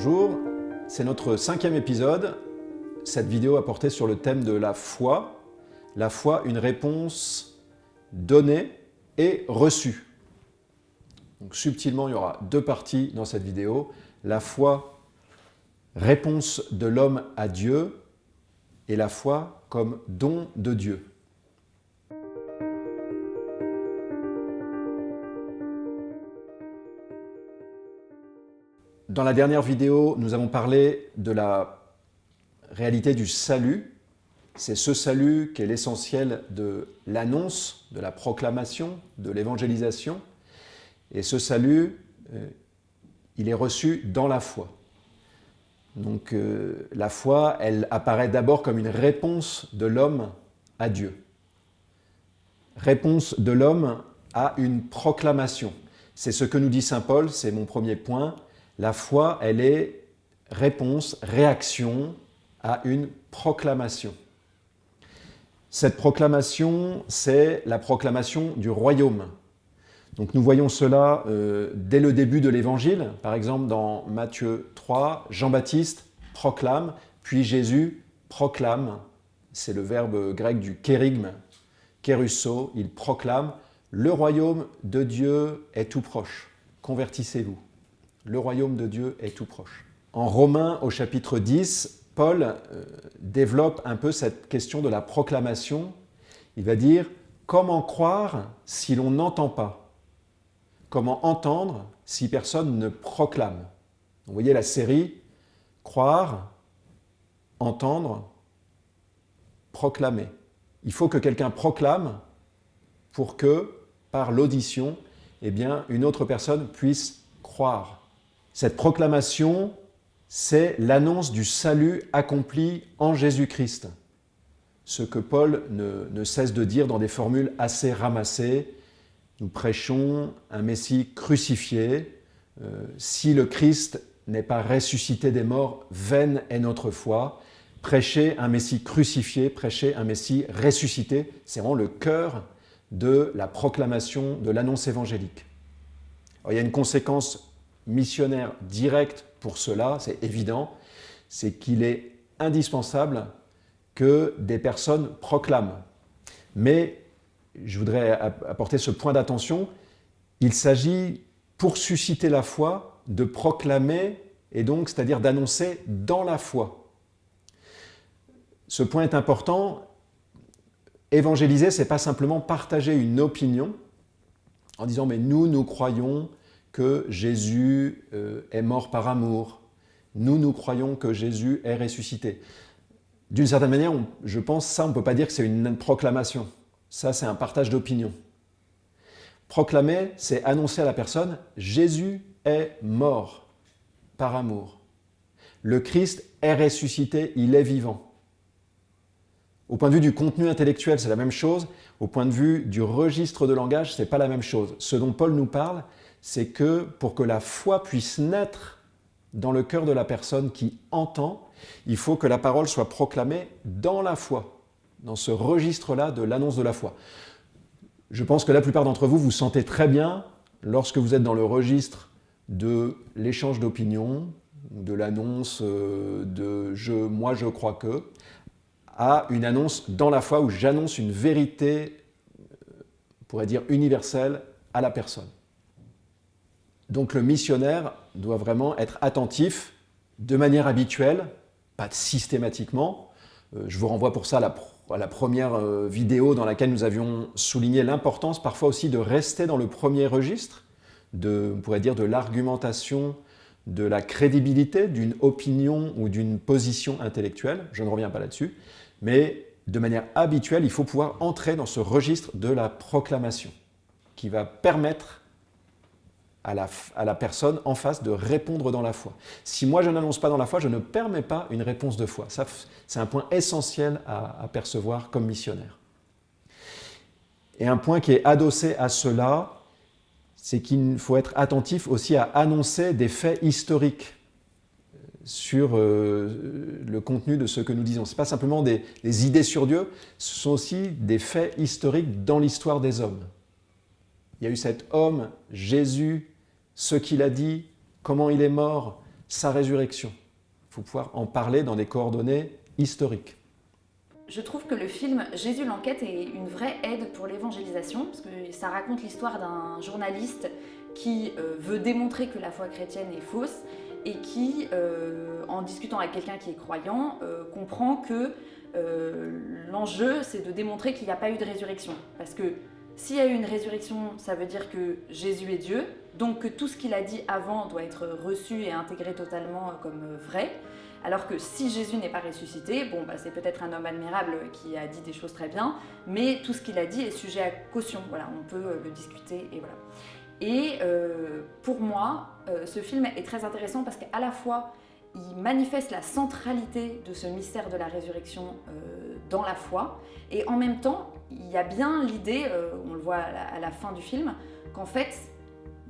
Bonjour, c'est notre 5e épisode. Cette vidéo a porté sur le thème de la foi. La foi, une réponse donnée et reçue. Donc subtilement, il y aura deux parties dans cette vidéo. La foi, réponse de l'homme à Dieu, et la foi comme don de Dieu. Dans la dernière vidéo, nous avons parlé de la réalité du salut. C'est ce salut qui est l'essentiel de l'annonce, de la proclamation, de l'évangélisation. Et ce salut, il est reçu dans la foi. Donc la foi, elle apparaît d'abord comme une réponse de l'homme à Dieu. Réponse de l'homme à une proclamation. C'est ce que nous dit saint Paul, c'est mon premier point. La foi, elle est réponse, réaction à une proclamation. Cette proclamation, c'est la proclamation du royaume. Donc nous voyons cela dès le début de l'Évangile. Par exemple, dans Matthieu 3, Jean-Baptiste proclame, puis Jésus proclame. C'est le verbe grec du kérygme, kérusso. Il proclame « Le royaume de Dieu est tout proche. Convertissez-vous. Le royaume de Dieu est tout proche. » En Romains, au chapitre 10, Paul développe un peu cette question de la proclamation. Il va dire « Comment croire si l'on n'entend pas ? Comment entendre si personne ne proclame ?» Vous voyez la série « Croire, entendre, proclamer ». Il faut que quelqu'un proclame pour que, par l'audition, eh bien, une autre personne puisse croire. Cette proclamation, c'est l'annonce du salut accompli en Jésus-Christ. Ce que Paul ne cesse de dire dans des formules assez ramassées. Nous prêchons un Messie crucifié. Si le Christ n'est pas ressuscité des morts, vaine est notre foi. Prêcher un Messie crucifié, prêcher un Messie ressuscité, c'est vraiment le cœur de la proclamation, de l'annonce évangélique. Alors, il y a une conséquence missionnaire directe pour cela, c'est évident, c'est qu'il est indispensable que des personnes proclament. Mais je voudrais apporter ce point d'attention, il s'agit, pour susciter la foi, de proclamer, et donc, c'est-à-dire d'annoncer dans la foi. Ce point est important. Évangéliser, ce n'est pas simplement partager une opinion en disant « mais nous croyons que Jésus est mort par amour. Nous croyons que Jésus est ressuscité. » D'une certaine manière, je pense, ça, on ne peut pas dire que c'est une proclamation. Ça, c'est un partage d'opinion. Proclamer, c'est annoncer à la personne « Jésus est mort par amour. Le Christ est ressuscité, il est vivant. » Au point de vue du contenu intellectuel, c'est la même chose. Au point de vue du registre de langage, ce n'est pas la même chose. Ce dont Paul nous parle, c'est que pour que la foi puisse naître dans le cœur de la personne qui entend, il faut que la parole soit proclamée dans la foi, dans ce registre-là de l'annonce de la foi. Je pense que la plupart d'entre vous, vous sentez très bien, lorsque vous êtes dans le registre de l'échange d'opinions, de l'annonce de « moi je crois que », à une annonce dans la foi où j'annonce une vérité, on pourrait dire universelle, à la personne. Donc le missionnaire doit vraiment être attentif de manière habituelle, pas systématiquement. Je vous renvoie pour ça à la première vidéo dans laquelle nous avions souligné l'importance parfois aussi de rester dans le premier registre, on pourrait dire de l'argumentation, de la crédibilité d'une opinion ou d'une position intellectuelle. Je ne reviens pas là-dessus. Mais de manière habituelle, il faut pouvoir entrer dans ce registre de la proclamation qui va permettre à la personne en face de répondre dans la foi. Si moi je n'annonce pas dans la foi, je ne permets pas une réponse de foi. Ça, c'est un point essentiel à percevoir comme missionnaire. Et un point qui est adossé à cela, c'est qu'il faut être attentif aussi à annoncer des faits historiques sur le contenu de ce que nous disons. Ce n'est pas simplement des idées sur Dieu, ce sont aussi des faits historiques dans l'histoire des hommes. Il y a eu cet homme, Jésus, ce qu'il a dit, comment il est mort, sa résurrection. Il faut pouvoir en parler dans des coordonnées historiques. Je trouve que le film Jésus l'enquête est une vraie aide pour l'évangélisation, parce que ça raconte l'histoire d'un journaliste qui veut démontrer que la foi chrétienne est fausse et qui, en discutant avec quelqu'un qui est croyant, comprend que l'enjeu c'est de démontrer qu'il n'y a pas eu de résurrection. Parce que s'il y a eu une résurrection, ça veut dire que Jésus est Dieu, donc que tout ce qu'il a dit avant doit être reçu et intégré totalement comme vrai. Alors que si Jésus n'est pas ressuscité, bon, bah, c'est peut-être un homme admirable qui a dit des choses très bien, mais tout ce qu'il a dit est sujet à caution. Voilà, on peut le discuter et voilà. Et pour moi, ce film est très intéressant parce qu'à la fois, il manifeste la centralité de ce mystère de la résurrection dans la foi, et en même temps, il y a bien l'idée, on le voit à la fin du film, qu'en fait,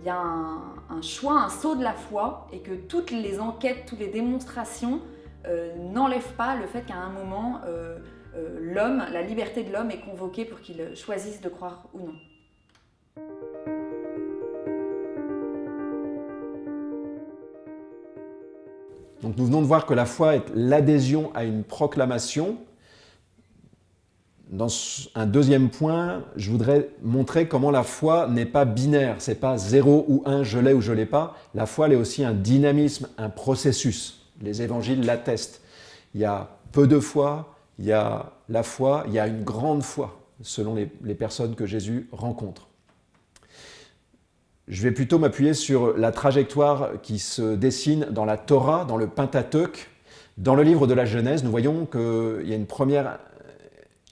il y a un choix, un saut de la foi, et que toutes les enquêtes, toutes les démonstrations n'enlèvent pas le fait qu'à un moment, l'homme, la liberté de l'homme est convoquée pour qu'il choisisse de croire ou non. Donc nous venons de voir que la foi est l'adhésion à une proclamation. Dans un deuxième point, je voudrais montrer comment la foi n'est pas binaire, c'est pas 0 ou 1, je l'ai ou je l'ai pas. La foi, elle est aussi un dynamisme, un processus. Les évangiles l'attestent. Il y a peu de foi, il y a la foi, il y a une grande foi, selon les personnes que Jésus rencontre. Je vais plutôt m'appuyer sur la trajectoire qui se dessine dans la Torah, dans le Pentateuque. Dans le livre de la Genèse, nous voyons qu'il y a une première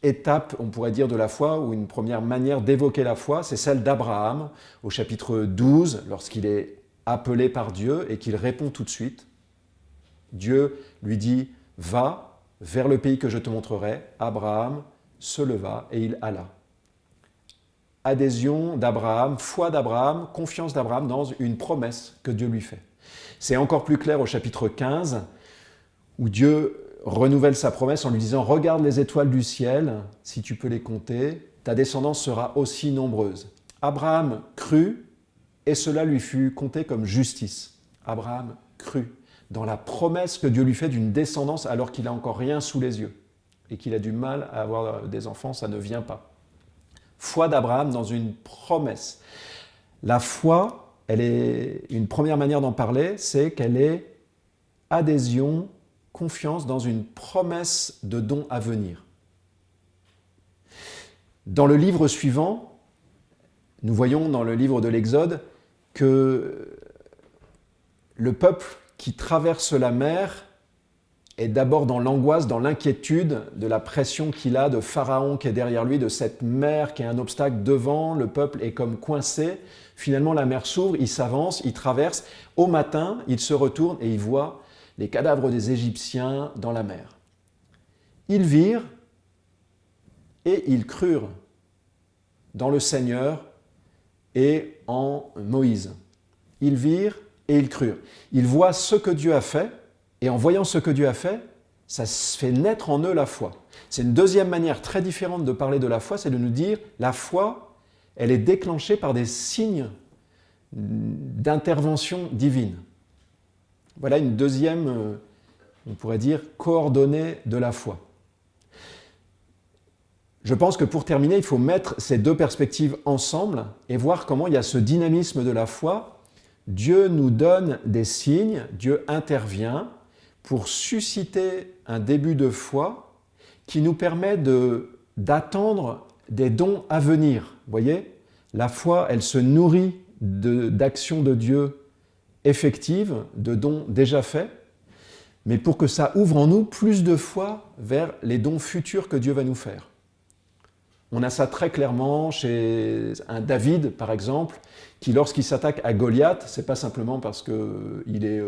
étape, on pourrait dire, de la foi, ou une première manière d'évoquer la foi, c'est celle d'Abraham, au chapitre 12, lorsqu'il est appelé par Dieu et qu'il répond tout de suite. Dieu lui dit « Va vers le pays que je te montrerai ». Abraham se leva et il alla. Adhésion d'Abraham, foi d'Abraham, confiance d'Abraham dans une promesse que Dieu lui fait. C'est encore plus clair au chapitre 15, où Dieu renouvelle sa promesse en lui disant « Regarde les étoiles du ciel, si tu peux les compter, ta descendance sera aussi nombreuse. » Abraham crut, et cela lui fut compté comme justice. Abraham crut dans la promesse que Dieu lui fait d'une descendance alors qu'il n'a encore rien sous les yeux et qu'il a du mal à avoir des enfants, ça ne vient pas. Foi d'Abraham dans une promesse. La foi, elle est une première manière d'en parler, c'est qu'elle est adhésion, confiance dans une promesse de don à venir. Dans le livre suivant, nous voyons dans le livre de l'Exode que le peuple qui traverse la mer est d'abord dans l'angoisse, dans l'inquiétude de la pression qu'il a de Pharaon qui est derrière lui, de cette mer qui est un obstacle devant, le peuple est comme coincé. Finalement, la mer s'ouvre, il s'avance, il traverse. Au matin, il se retourne et il voit les cadavres des Égyptiens dans la mer. Ils virent et ils crurent dans le Seigneur et en Moïse. Ils virent et ils crurent. Ils voient ce que Dieu a fait, et en voyant ce que Dieu a fait, ça fait naître en eux la foi. C'est une deuxième manière très différente de parler de la foi, c'est de nous dire la foi, elle est déclenchée par des signes d'intervention divine. Voilà une deuxième, on pourrait dire, coordonnée de la foi. Je pense que pour terminer, il faut mettre ces deux perspectives ensemble et voir comment il y a ce dynamisme de la foi. Dieu nous donne des signes, Dieu intervient pour susciter un début de foi qui nous permet d'attendre des dons à venir. Vous voyez, la foi, elle se nourrit d'actions de Dieu effectives, de dons déjà faits, mais pour que ça ouvre en nous plus de foi vers les dons futurs que Dieu va nous faire. On a ça très clairement chez un David, par exemple, qui, lorsqu'il s'attaque à Goliath, c'est pas simplement parce qu'il est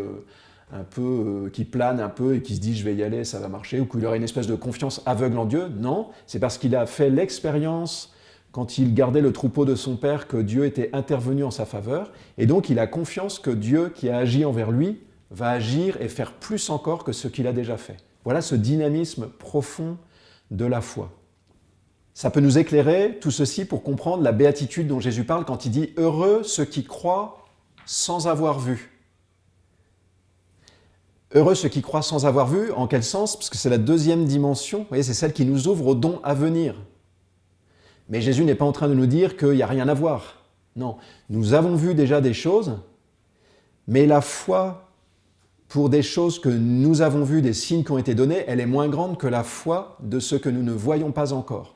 qui plane un peu et qui se dit « je vais y aller, ça va marcher », ou qu'il aurait une espèce de confiance aveugle en Dieu. Non, c'est parce qu'il a fait l'expérience, quand il gardait le troupeau de son père, que Dieu était intervenu en sa faveur, et donc il a confiance que Dieu, qui a agi envers lui, va agir et faire plus encore que ce qu'il a déjà fait. Voilà ce dynamisme profond de la foi. Ça peut nous éclairer, tout ceci, pour comprendre la béatitude dont Jésus parle quand il dit « Heureux ceux qui croient sans avoir vu ». Heureux ceux qui croient sans avoir vu, en quel sens? Parce que c'est la deuxième dimension, vous voyez, c'est celle qui nous ouvre aux dons à venir. Mais Jésus n'est pas en train de nous dire qu'il n'y a rien à voir. Non, nous avons vu déjà des choses, mais la foi pour des choses que nous avons vues, des signes qui ont été donnés, elle est moins grande que la foi de ce que nous ne voyons pas encore.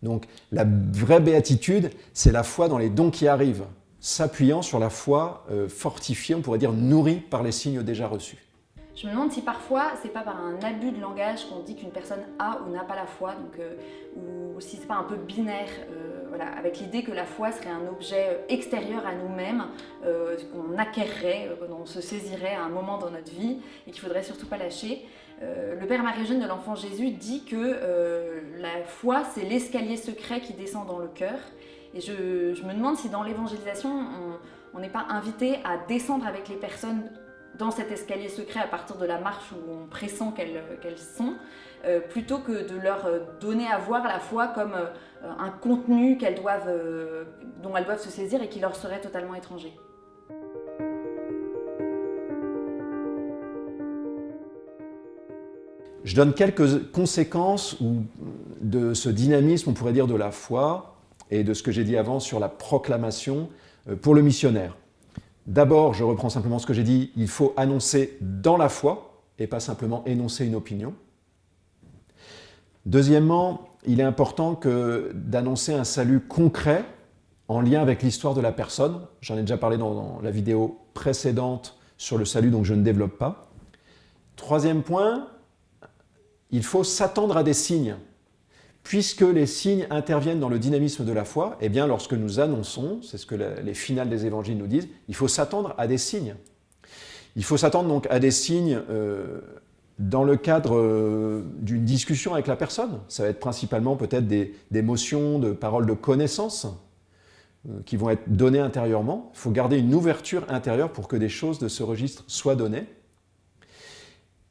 Donc la vraie béatitude, c'est la foi dans les dons qui arrivent, s'appuyant sur la foi fortifiée, on pourrait dire nourrie par les signes déjà reçus. Je me demande si parfois c'est pas par un abus de langage qu'on dit qu'une personne a ou n'a pas la foi, donc, ou si c'est pas un peu binaire, voilà, avec l'idée que la foi serait un objet extérieur à nous-mêmes, qu'on acquerrait, qu'on se saisirait à un moment dans notre vie et qu'il faudrait surtout pas lâcher. Le Père Marie-Eugène de l'Enfant Jésus dit que la foi c'est l'escalier secret qui descend dans le cœur. Et je me demande si dans l'évangélisation on n'est pas invité à descendre avec les personnes dans cet escalier secret à partir de la marche où on pressent qu'elles sont, plutôt que de leur donner à voir la foi comme un contenu dont elles doivent se saisir et qui leur serait totalement étranger. Je donne quelques conséquences de ce dynamisme, on pourrait dire, de la foi et de ce que j'ai dit avant sur la proclamation pour le missionnaire. D'abord, je reprends simplement ce que j'ai dit, il faut annoncer dans la foi et pas simplement énoncer une opinion. Deuxièmement, il est important d'annoncer un salut concret en lien avec l'histoire de la personne. J'en ai déjà parlé dans la vidéo précédente sur le salut, donc je ne développe pas. Troisième point, il faut s'attendre à des signes. Puisque les signes interviennent dans le dynamisme de la foi, eh bien lorsque nous annonçons, c'est ce que les finales des évangiles nous disent, il faut s'attendre à des signes. Il faut s'attendre donc à des signes dans le cadre d'une discussion avec la personne. Ça va être principalement peut-être des motions, de paroles de connaissance qui vont être données intérieurement. Il faut garder une ouverture intérieure pour que des choses de ce registre soient données.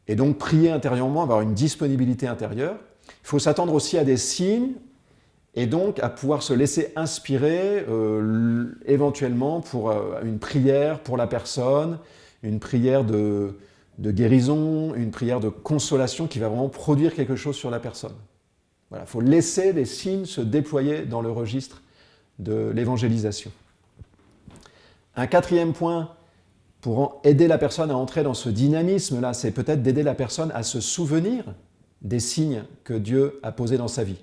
Et donc prier intérieurement, avoir une disponibilité intérieure. Il faut s'attendre aussi à des signes et donc à pouvoir se laisser inspirer éventuellement pour une prière pour la personne, une prière de guérison, une prière de consolation qui va vraiment produire quelque chose sur la personne. Voilà, il faut laisser les signes se déployer dans le registre de l'évangélisation. Un quatrième point pour aider la personne à entrer dans ce dynamisme-là, c'est peut-être d'aider la personne à se souvenir des signes que Dieu a posés dans sa vie.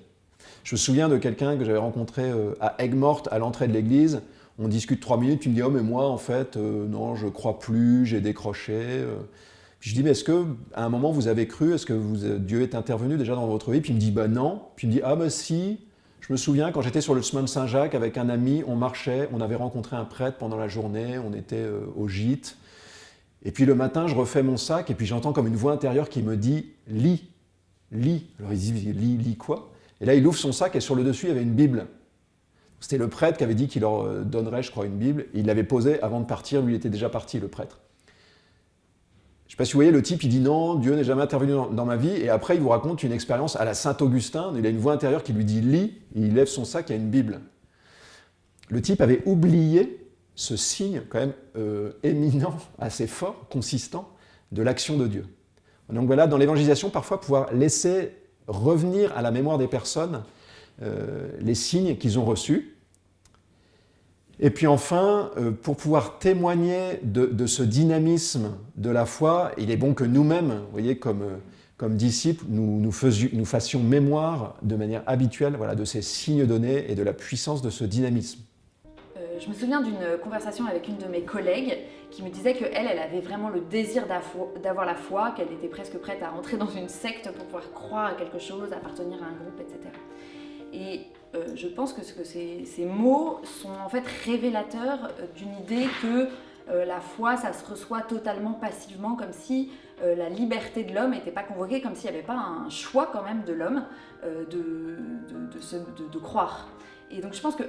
Je me souviens de quelqu'un que j'avais rencontré à Aigues-Mortes, à l'entrée de l'église. On discute 3 minutes, il me dit « Oh, mais moi, en fait, non, je ne crois plus, j'ai décroché. » Puis je dis « Mais est-ce qu'à un moment, vous avez cru? Est-ce que Dieu est intervenu déjà dans votre vie ?» Puis il me dit « Bah non. » Puis il me dit « Ah bah si, je me souviens, quand j'étais sur le chemin de Saint-Jacques avec un ami, on marchait, on avait rencontré un prêtre pendant la journée, on était au gîte. Et puis le matin, je refais mon sac et puis j'entends comme une voix intérieure qui me dit « Lis. » Lis. Alors il dit, lis quoi? Et là, il ouvre son sac et sur le dessus, il y avait une Bible. C'était le prêtre qui avait dit qu'il leur donnerait, je crois, une Bible. Il l'avait posée avant de partir, lui, il était déjà parti, le prêtre. Je ne sais pas si vous voyez, le type, il dit non, Dieu n'est jamais intervenu dans ma vie. Et après, il vous raconte une expérience à la Saint-Augustin. Il a une voix intérieure qui lui dit lis. Il lève son sac, il y a une Bible. Le type avait oublié ce signe, quand même éminent, assez fort, consistant, de l'action de Dieu. Donc voilà, dans l'évangélisation, parfois pouvoir laisser revenir à la mémoire des personnes les signes qu'ils ont reçus. Et puis enfin, pour pouvoir témoigner de ce dynamisme de la foi, il est bon que nous-mêmes, vous voyez, comme disciples, nous fassions mémoire de manière habituelle, voilà, de ces signes donnés et de la puissance de ce dynamisme. Je me souviens d'une conversation avec une de mes collègues qui me disait qu'elle avait vraiment le désir d'avoir la foi, qu'elle était presque prête à entrer dans une secte pour pouvoir croire à quelque chose, appartenir à un groupe, etc. Et je pense que ces mots sont en fait révélateurs d'une idée que la foi, ça se reçoit totalement passivement, comme si la liberté de l'homme n'était pas convoquée, comme s'il n'y avait pas un choix quand même de l'homme de croire. Et donc je pense que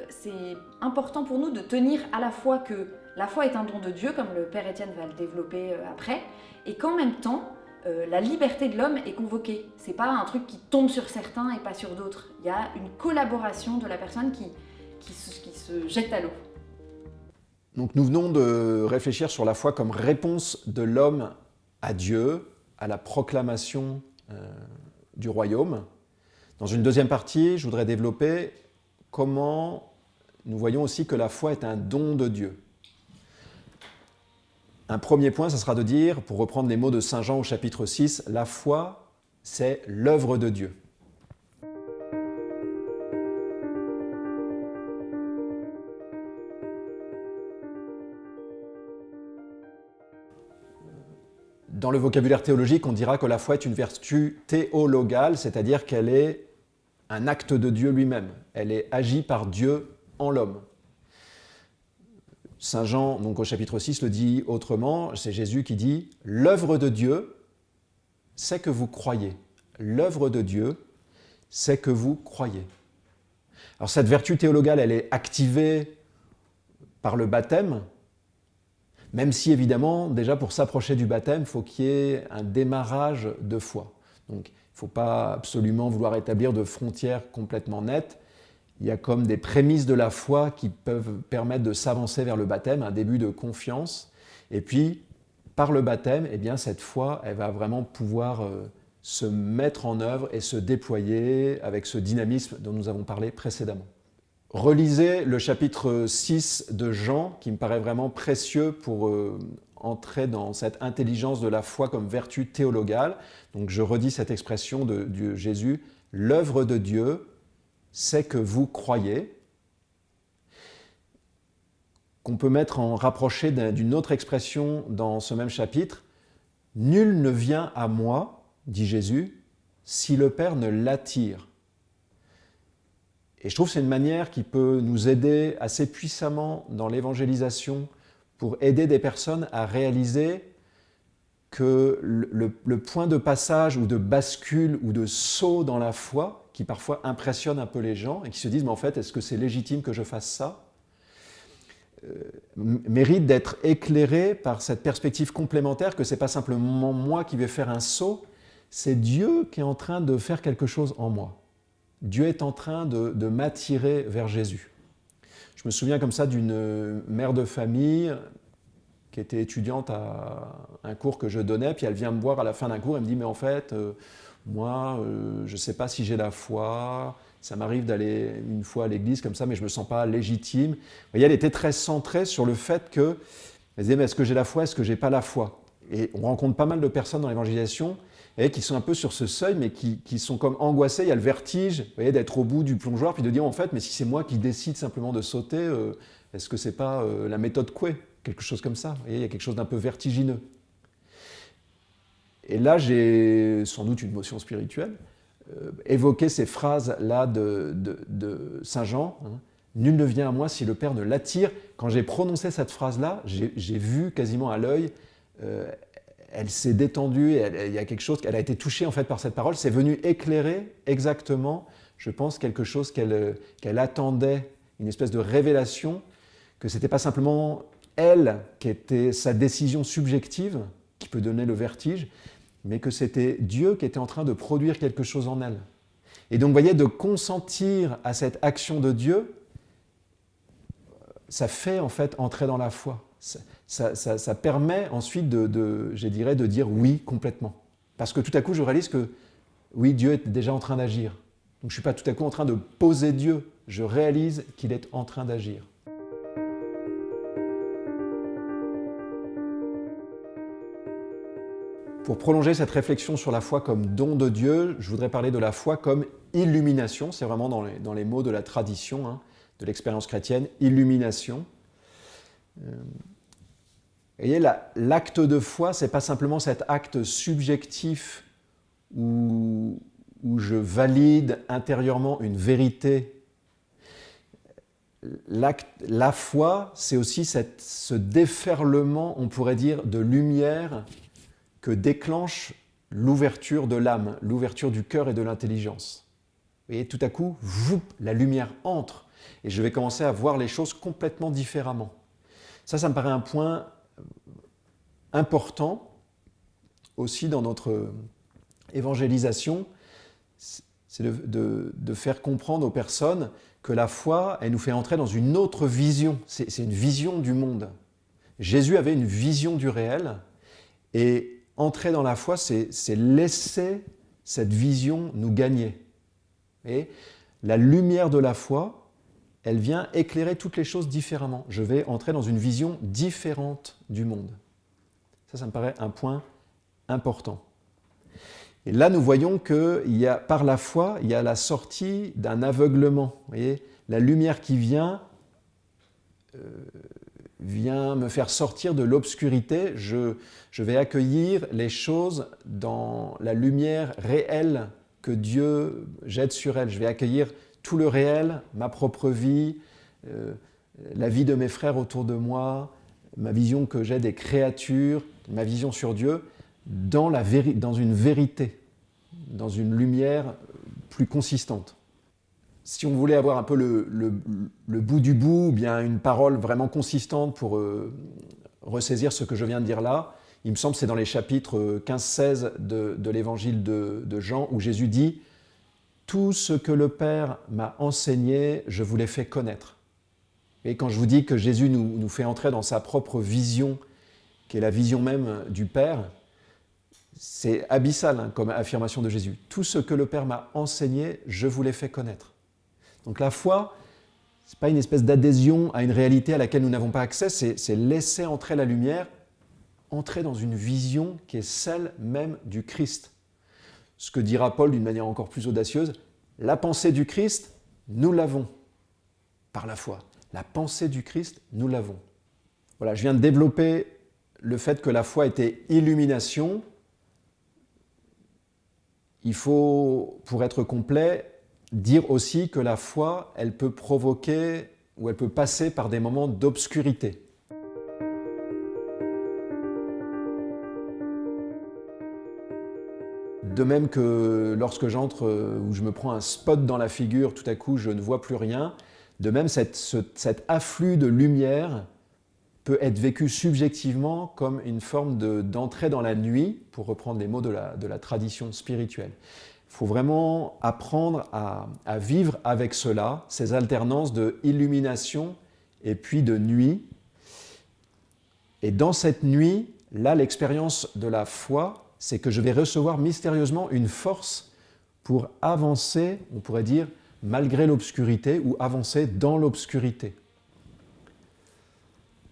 c'est important pour nous de tenir à la fois que la foi est un don de Dieu, comme le Père Étienne va le développer après, et qu'en même temps, la liberté de l'homme est convoquée. C'est pas un truc qui tombe sur certains et pas sur d'autres. Il y a une collaboration de la personne qui se jette à l'eau. Donc nous venons de réfléchir sur la foi comme réponse de l'homme à Dieu, à la proclamation du royaume. Dans une deuxième partie, je voudrais développer comment nous voyons aussi que la foi est un don de Dieu. Un premier point, ce sera de dire, pour reprendre les mots de Saint Jean au chapitre 6, la foi, c'est l'œuvre de Dieu. Dans le vocabulaire théologique, on dira que la foi est une vertu théologale, c'est-à-dire qu'elle est un acte de Dieu lui-même. Elle est agie par Dieu en l'homme. Saint Jean, donc au chapitre 6, le dit autrement, c'est Jésus qui dit « L'œuvre de Dieu, c'est que vous croyez. L'œuvre de Dieu, c'est que vous croyez. » Alors cette vertu théologale, elle est activée par le baptême, même si évidemment, déjà pour s'approcher du baptême, il faut qu'il y ait un démarrage de foi. Donc il ne faut pas absolument vouloir établir de frontières complètement nettes. Il y a comme des prémices de la foi qui peuvent permettre de s'avancer vers le baptême, un début de confiance. Et puis, par le baptême, eh bien, cette foi, elle va vraiment pouvoir se mettre en œuvre et se déployer avec ce dynamisme dont nous avons parlé précédemment. Relisez le chapitre 6 de Jean, qui me paraît vraiment précieux pour entrer dans cette intelligence de la foi comme vertu théologale. Donc je redis cette expression de Jésus, « L'œuvre de Dieu, c'est que vous croyez », qu'on peut mettre en rapproché d'une autre expression dans ce même chapitre. « Nul ne vient à moi, dit Jésus, si le Père ne l'attire. » Et je trouve que c'est une manière qui peut nous aider assez puissamment dans l'évangélisation pour aider des personnes à réaliser que le point de passage ou de bascule ou de saut dans la foi, qui parfois impressionne un peu les gens et qui se disent « mais en fait, est-ce que c'est légitime que je fasse ça ?» mérite d'être éclairé par cette perspective complémentaire que ce n'est pas simplement moi qui vais faire un saut, c'est Dieu qui est en train de faire quelque chose en moi. Dieu est en train de m'attirer vers Jésus. Je me souviens comme ça d'une mère de famille qui était étudiante à un cours que je donnais, puis elle vient me voir à la fin d'un cours et me dit « mais en fait, moi, je ne sais pas si j'ai la foi, ça m'arrive d'aller une fois à l'église comme ça, mais je ne me sens pas légitime. » Vous voyez, elle était très centrée sur le fait que, elle disait « mais est-ce que j'ai la foi, est-ce que je n'ai pas la foi ?» Et on rencontre pas mal de personnes dans l'évangélisation qui sont un peu sur ce seuil, mais qui sont comme angoissées. Il y a le vertige, vous voyez, d'être au bout du plongeoir, puis de dire en fait, mais si c'est moi qui décide simplement de sauter, est-ce que c'est pas la méthode Coué, quelque chose comme ça. Vous voyez, il y a quelque chose d'un peu vertigineux. Et là, j'ai sans doute une notion spirituelle, évoqué ces phrases-là de Saint Jean, hein, « Nul ne vient à moi si le Père ne l'attire ». Quand j'ai prononcé cette phrase-là, j'ai vu quasiment à l'œil, elle s'est détendue, il y a quelque chose, elle a été touchée en fait par cette parole, c'est venu éclairer exactement, je pense, quelque chose qu'elle attendait, une espèce de révélation, que ce n'était pas simplement elle qui était sa décision subjective, qui peut donner le vertige, mais que c'était Dieu qui était en train de produire quelque chose en elle. Et donc, vous voyez, de consentir à cette action de Dieu, ça fait en fait entrer dans la foi. Ça permet ensuite je dirais, de dire oui complètement. Parce que tout à coup, je réalise que oui, Dieu est déjà en train d'agir. Donc je ne suis pas tout à coup en train de poser Dieu, je réalise qu'il est en train d'agir. Pour prolonger cette réflexion sur la foi comme don de Dieu, je voudrais parler de la foi comme illumination. C'est vraiment dans les mots de la tradition, hein, de l'expérience chrétienne, illumination. Vous voyez, l'acte de foi, ce n'est pas simplement cet acte subjectif où je valide intérieurement une vérité. La foi, c'est aussi ce déferlement, on pourrait dire, de lumière que déclenche l'ouverture de l'âme, l'ouverture du cœur et de l'intelligence. Vous voyez, tout à coup, la lumière entre et je vais commencer à voir les choses complètement différemment. Ça me paraît un point important aussi dans notre évangélisation, c'est de faire comprendre aux personnes que la foi, elle nous fait entrer dans une autre vision. C'est une vision du monde. Jésus avait une vision du réel, et entrer dans la foi, c'est laisser cette vision nous gagner. Et la lumière de la foi, elle vient éclairer toutes les choses différemment. Je vais entrer dans une vision différente du monde. Ça me paraît un point important. Et là, nous voyons que par la foi, il y a la sortie d'un aveuglement. Vous voyez, la lumière qui vient me faire sortir de l'obscurité. Je vais accueillir les choses dans la lumière réelle que Dieu jette sur elles. Je vais accueillir tout le réel, ma propre vie, la vie de mes frères autour de moi, ma vision que j'ai des créatures, ma vision sur Dieu, dans une vérité, dans une lumière plus consistante. Si on voulait avoir un peu le bout du bout, ou bien une parole vraiment consistante pour ressaisir ce que je viens de dire là, il me semble que c'est dans les chapitres 15-16 de l'évangile de Jean, où Jésus dit « Tout ce que le Père m'a enseigné, je vous l'ai fait connaître ». Et quand je vous dis que Jésus nous fait entrer dans sa propre vision, qui est la vision même du Père, c'est abyssal comme affirmation de Jésus. « Tout ce que le Père m'a enseigné, je vous l'ai fait connaître ». Donc la foi, ce n'est pas une espèce d'adhésion à une réalité à laquelle nous n'avons pas accès, c'est laisser entrer la lumière, entrer dans une vision qui est celle même du Christ. Ce que dira Paul d'une manière encore plus audacieuse, la pensée du Christ, nous l'avons par la foi. La pensée du Christ, nous l'avons. Voilà, je viens de développer le fait que la foi était illumination. Il faut, pour être complet, dire aussi que la foi, elle peut provoquer ou elle peut passer par des moments d'obscurité. De même que lorsque j'entre ou je me prends un spot dans la figure, tout à coup je ne vois plus rien, de même cet afflux de lumière peut être vécu subjectivement comme une forme d'entrée dans la nuit, pour reprendre les mots de la tradition spirituelle. Il faut vraiment apprendre à vivre avec cela, ces alternances de illumination et puis de nuit. Et dans cette nuit, là, l'expérience de la foi, c'est que je vais recevoir mystérieusement une force pour avancer, on pourrait dire, malgré l'obscurité ou avancer dans l'obscurité.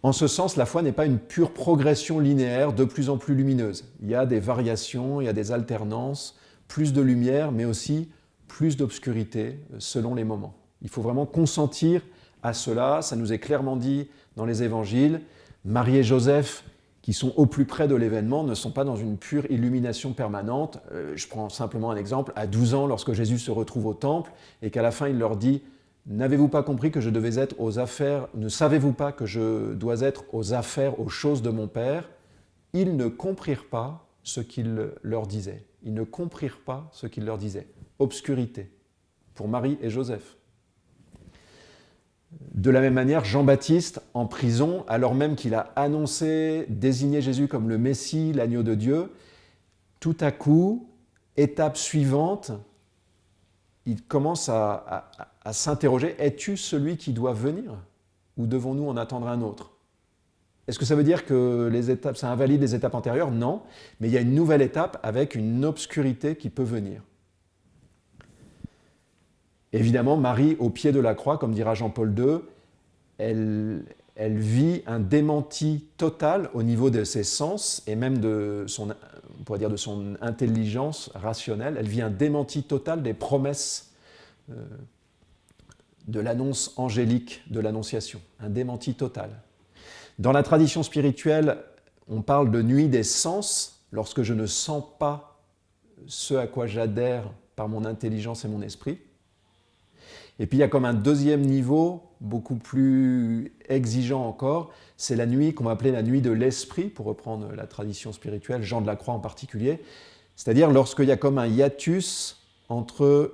En ce sens, la foi n'est pas une pure progression linéaire de plus en plus lumineuse. Il y a des variations, il y a des alternances, plus de lumière, mais aussi plus d'obscurité selon les moments. Il faut vraiment consentir à cela, ça nous est clairement dit dans les évangiles. Marie et Joseph, qui sont au plus près de l'événement, ne sont pas dans une pure illumination permanente. Je prends simplement un exemple. À 12 ans, lorsque Jésus se retrouve au temple et qu'à la fin il leur dit « N'avez-vous pas compris que je devais être aux affaires, ne savez-vous pas que je dois être aux affaires, aux choses de mon Père ?» Ils ne comprirent pas ce qu'il leur disait. Ils ne comprirent pas ce qu'il leur disait. Obscurité pour Marie et Joseph. De la même manière, Jean-Baptiste, en prison, alors même qu'il a annoncé, désigné Jésus comme le Messie, l'agneau de Dieu, tout à coup, étape suivante, il commence à s'interroger, es-tu celui qui doit venir ou devons-nous en attendre un autre? Est-ce que ça veut dire que les étapes, ça invalide les étapes antérieures? Non, mais il y a une nouvelle étape avec une obscurité qui peut venir. Évidemment, Marie, au pied de la croix, comme dira Jean-Paul II, elle vit un démenti total au niveau de ses sens et même de son, on pourrait dire de son intelligence rationnelle. Elle vit un démenti total des promesses de l'annonce angélique de l'Annonciation. Un démenti total. Dans la tradition spirituelle, on parle de nuit des sens, lorsque je ne sens pas ce à quoi j'adhère par mon intelligence et mon esprit. Et puis il y a comme un deuxième niveau, beaucoup plus exigeant encore, c'est la nuit qu'on va appeler la nuit de l'esprit, pour reprendre la tradition spirituelle, Jean de la Croix en particulier, c'est-à-dire lorsqu'il y a comme un hiatus entre,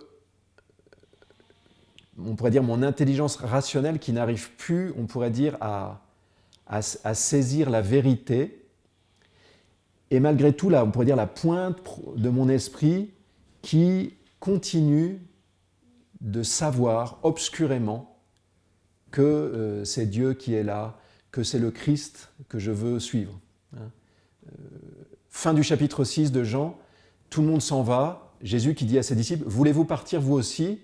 on pourrait dire, mon intelligence rationnelle qui n'arrive plus, on pourrait dire, à saisir la vérité, et malgré tout, là, on pourrait dire la pointe de mon esprit qui continue de savoir obscurément que c'est Dieu qui est là, que c'est le Christ que je veux suivre. Fin du chapitre 6 de Jean, tout le monde s'en va. Jésus qui dit à ses disciples, « Voulez-vous partir vous aussi ?»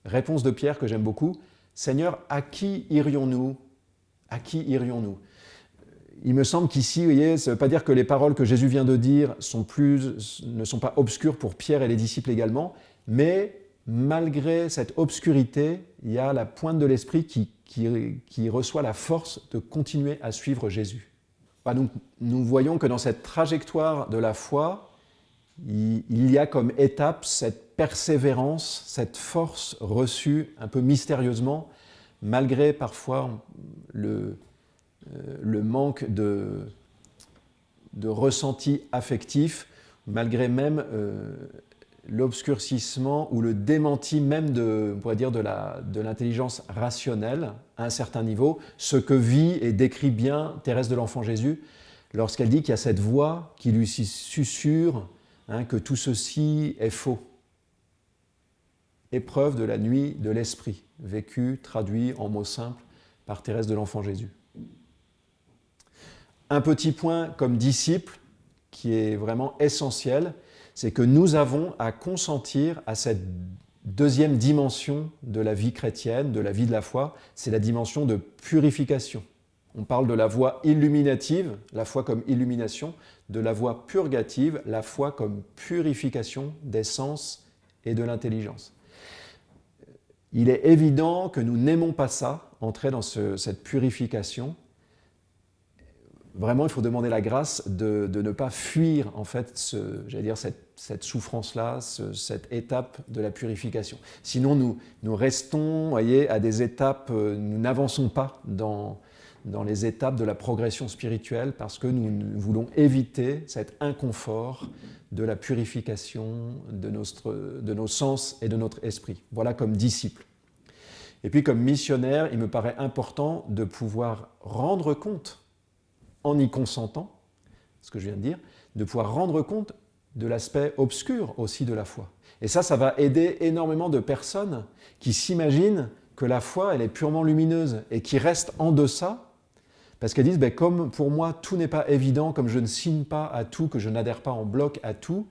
Réponse de Pierre que j'aime beaucoup, « Seigneur, à qui irions-nous ? À qui irions-nous » Il me semble qu'ici, vous voyez, ça ne veut pas dire que les paroles que Jésus vient de dire ne sont pas obscures pour Pierre et les disciples également, mais malgré cette obscurité, il y a la pointe de l'esprit qui reçoit la force de continuer à suivre Jésus. Donc, nous voyons que dans cette trajectoire de la foi, il y a comme étape cette persévérance, cette force reçue un peu mystérieusement, malgré parfois le manque de ressenti affectif, malgré même l'obscurcissement ou le démenti même on pourrait dire de l'intelligence rationnelle à un certain niveau, ce que vit et décrit bien Thérèse de l'Enfant Jésus lorsqu'elle dit qu'il y a cette voix qui lui susurre que tout ceci est faux. Épreuve de la nuit de l'esprit, vécu, traduit en mots simples par Thérèse de l'Enfant Jésus. Un petit point comme disciple qui est vraiment essentiel, c'est que nous avons à consentir à cette deuxième dimension de la vie chrétienne, de la vie de la foi, c'est la dimension de purification. On parle de la voie illuminative, la foi comme illumination, de la voie purgative, la foi comme purification des sens et de l'intelligence. Il est évident que nous n'aimons pas ça, entrer dans cette purification. Vraiment, il faut demander la grâce de ne pas fuir en fait, cette souffrance-là, cette étape de la purification. Sinon, nous restons, voyez, à des étapes, nous n'avançons pas dans les étapes de la progression spirituelle parce que nous voulons éviter cet inconfort de la purification de nos sens et de notre esprit. Voilà comme disciple. Et puis comme missionnaire, il me paraît important de pouvoir rendre compte, en y consentant, ce que je viens de dire, de pouvoir rendre compte de l'aspect obscur aussi de la foi. Et ça va aider énormément de personnes qui s'imaginent que la foi, elle est purement lumineuse et qui restent en deçà parce qu'elles disent, comme pour moi, tout n'est pas évident, comme je ne signe pas à tout, que je n'adhère pas en bloc à tout,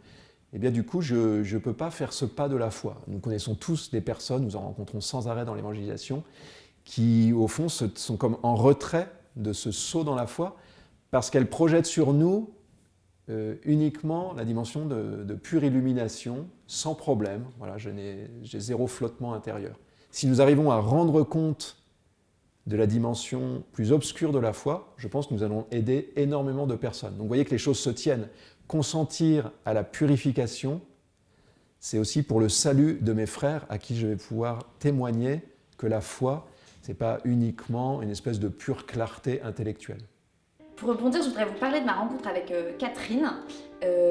et bien du coup, je ne peux pas faire ce pas de la foi. Nous connaissons tous des personnes, nous en rencontrons sans arrêt dans l'évangélisation, qui au fond sont comme en retrait de ce saut dans la foi, parce qu'elles projettent sur nous uniquement la dimension de pure illumination, sans problème. Voilà, j'ai zéro flottement intérieur. Si nous arrivons à rendre compte de la dimension plus obscure de la foi, je pense que nous allons aider énormément de personnes. Donc vous voyez que les choses se tiennent. Consentir à la purification, c'est aussi pour le salut de mes frères à qui je vais pouvoir témoigner que la foi, ce n'est pas uniquement une espèce de pure clarté intellectuelle. Pour rebondir, je voudrais vous parler de ma rencontre avec Catherine,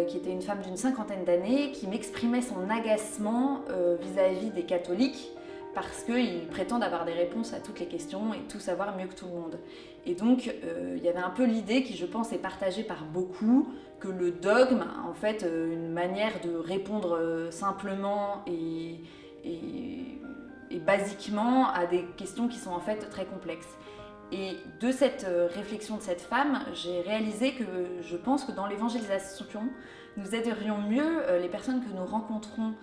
qui était une femme d'une 50aine d'années, qui m'exprimait son agacement vis-à-vis des catholiques, parce qu'ils prétendent avoir des réponses à toutes les questions et tout savoir mieux que tout le monde. Et donc, il y avait un peu l'idée, qui je pense est partagée par beaucoup, que le dogme, en fait, une manière de répondre simplement et basiquement à des questions qui sont en fait très complexes. Et de cette réflexion de cette femme, j'ai réalisé que je pense que dans l'évangélisation, nous aiderions mieux les personnes que nous rencontrons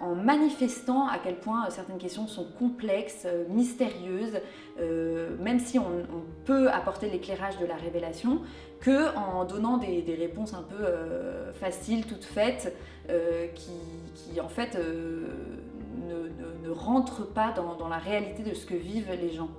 en manifestant à quel point certaines questions sont complexes, mystérieuses, même si on peut apporter l'éclairage de la révélation, qu'en donnant des réponses un peu faciles, toutes faites, qui en fait ne rentrent pas dans la réalité de ce que vivent les gens.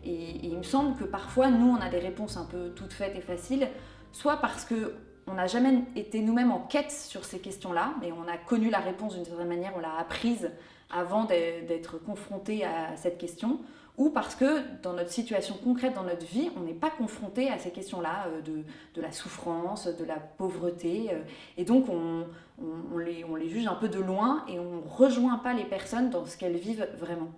Et il me semble que parfois, nous, on a des réponses un peu toutes faites et faciles, soit parce qu'on n'a jamais été nous-mêmes en quête sur ces questions-là, mais on a connu la réponse d'une certaine manière, on l'a apprise avant d'être confronté à cette question, ou parce que dans notre situation concrète, dans notre vie, on n'est pas confronté à ces questions-là de la souffrance, de la pauvreté, et donc on les juge un peu de loin et on ne rejoint pas les personnes dans ce qu'elles vivent vraiment.